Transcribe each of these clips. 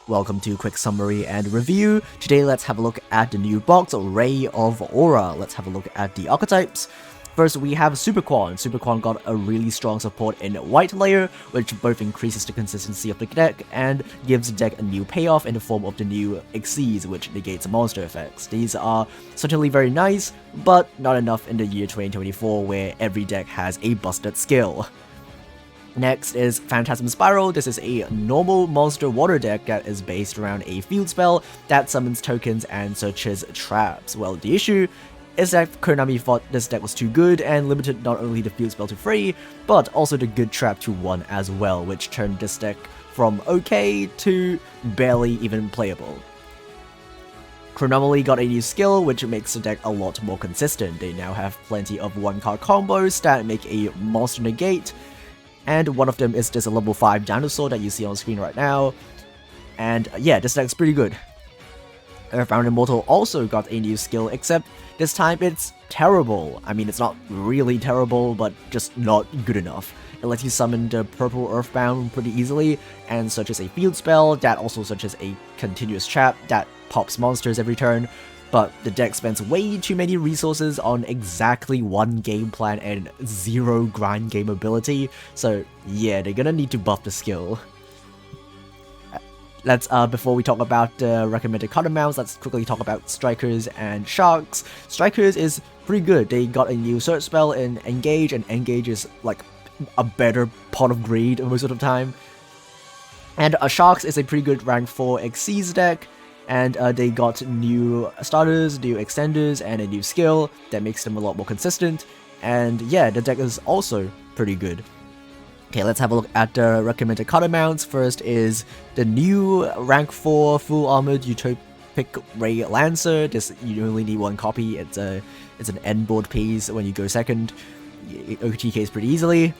Welcome to Quick Summary and Review. Today let's have a look at the new box, Ray of Aura. Let's have a look at the archetypes. First we have Super Quan. Super Quan got a really strong support in White Layer, which both increases the consistency of the deck and gives the deck a new payoff in the form of the new Xyz, which negates monster effects. These are certainly very nice, but not enough in the year 2024 where every deck has a busted skill. Next is Phantasm Spiral. This is a normal monster water deck that is based around a field spell that summons tokens and searches traps. Well, the issue is that Konami thought this deck was too good and limited not only the field spell to 3, but also the good trap to 1 as well, which turned this deck from okay to barely even playable. Chronomaly got a new skill, which makes the deck a lot more consistent. They now have plenty of 1-card combos that make a monster negate, and one of them is this level 5 dinosaur that you see on screen right now. And yeah, this deck's pretty good. Earthbound Immortal also got a new skill, except this time it's terrible. I mean, it's not really terrible, but just not good enough. It lets you summon the purple Earthbound pretty easily, and searches a field spell that also searches a continuous trap that pops monsters every turn. But the deck spends way too many resources on exactly one game plan and 0 grind game ability, so yeah, they're gonna need to buff the skill. Before we talk about the recommended card amounts, let's quickly talk about Strikers and Sharks. Strikers is pretty good. They got a new search spell in Engage, and Engage is like a better pot of greed most of the time. And Sharks is a pretty good rank 4 Xyz deck. And they got new starters, new extenders, and a new skill that makes them a lot more consistent. And yeah, the deck is also pretty good. Okay, let's have a look at the recommended card amounts. First is the new rank 4 full armored Utopic Ray Lancer. This, you only need 1 copy. It's an end board piece when you go second. OTKs pretty easily.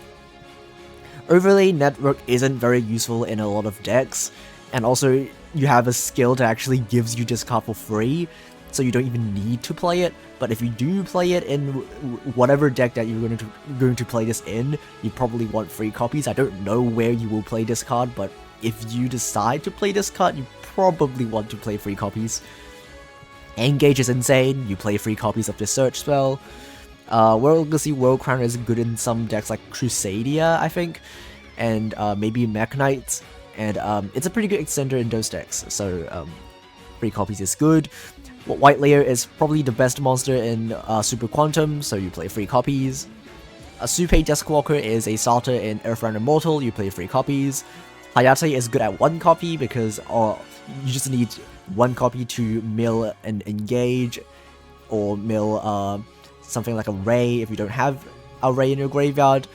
Overlay Network isn't very useful in a lot of decks, and also you have a skill that actually gives you this card for free, so you don't even need to play it. But if you do play it in whatever deck that you're going to play this in, you probably want 3 copies. I don't know where you will play this card, but if you decide to play this card, you probably want to play 3 copies. Engage is insane. You play 3 copies of the search spell. World Legacy World Crown is good in some decks like Crusadia, I think, and maybe Mech Knights. And it's a pretty good extender in those decks, so 3 copies is good. White Layer is probably the best monster in Super Quantum, so you play 3 copies. Supe Deskwalker is a starter in Earthbound Immortal, you play 3 copies. Hayate is good at 1 copy because you just need 1 copy to mill and Engage, or mill something like a Ray if you don't have a Ray in your graveyard.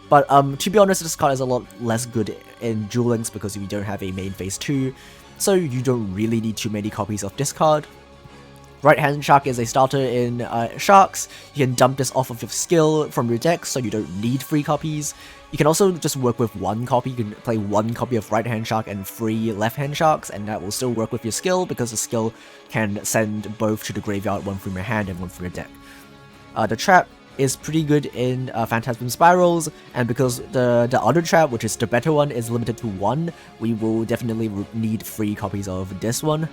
But to be honest, this card is a lot less good in Duel Links because we don't have a main phase 2, so you don't really need too many copies of this card. Right Hand Shark is a starter in Sharks. You can dump this off of your skill from your deck, so you don't need 3 copies. You can also just work with 1 copy. You can play 1 copy of Right Hand Shark and 3 Left Hand Sharks, and that will still work with your skill because the skill can send both to the graveyard, 1 from your hand and 1 from your deck. The trap is pretty good in Phantasm Spirals, and because the other trap, which is the better one, is limited to 1, we will definitely need 3 copies of this one.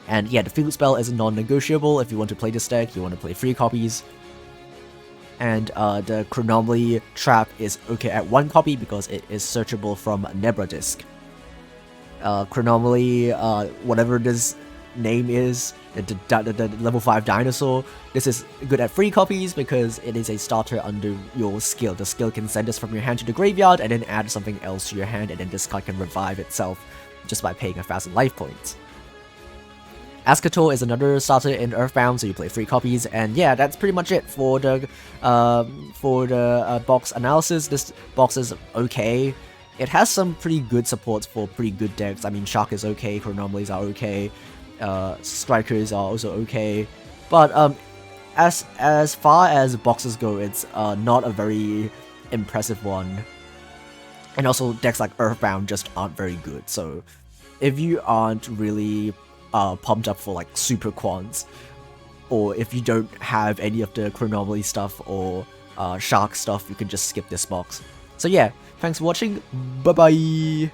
And yeah, the field spell is non-negotiable. If you want to play this deck, you want to play 3 copies. And the Chronomaly trap is okay at 1 copy because it is searchable from Nebra Disc. Chronomaly, whatever this name is, the level 5 dinosaur, this is good at 3 copies because it is a starter under your skill. The skill can send this from your hand to the graveyard and then add something else to your hand, and then this card can revive itself just by paying 1,000 life points. Ascator is another starter in Earthbound, so you play 3 copies, and yeah, that's pretty much it for the box analysis. This box is okay. It has some pretty good supports for pretty good decks. I mean, Shark is okay, Chronomalies are okay, Strikers are also okay, but as far as boxes go, it's not a very impressive one. And also decks like Earthbound just aren't very good, so if you aren't really pumped up for like Super Quants, or if you don't have any of the Chronomaly stuff or Shark stuff, you can just skip this box. So yeah, thanks for watching, bye bye!